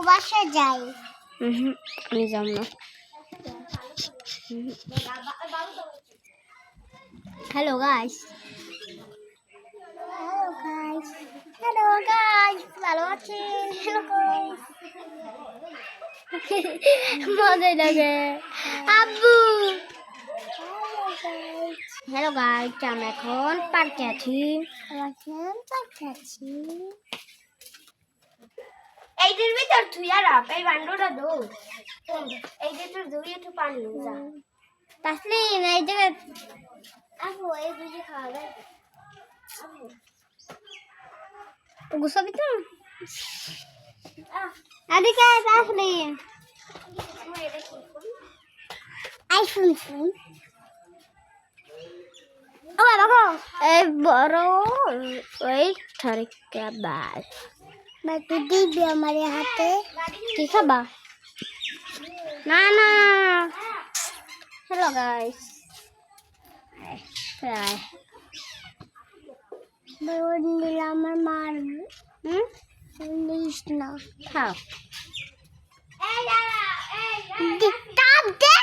বাসা যাই। আমি যাব না। হ্যালো গাইস, হ্যালো গাইস, ভালো আছেন? হ্যালো গাইস, মজা লাগে আব্বু। হ্যালো গাইস, আমরা এখন পার্কে আছি। এইটার ভিতর তুই আর আপ এই বান্ডটা দো, এই যে তোর দুই একটু পানি যা তাসলিম এই জায়গায় আপু এই বুঝে খাওয়াবে আপু গুছাবি তো। এদিকে আয় তাসলিম। আইফোন ফোন ও দেখো এই বড় এই ঠারিকা বাল বাকি দিবি আমার হাতে। কি খাবা? না না। হ্যালো গাইস, বন্ধুরা আমার মারবে, নিস না। খাও। কাপ দে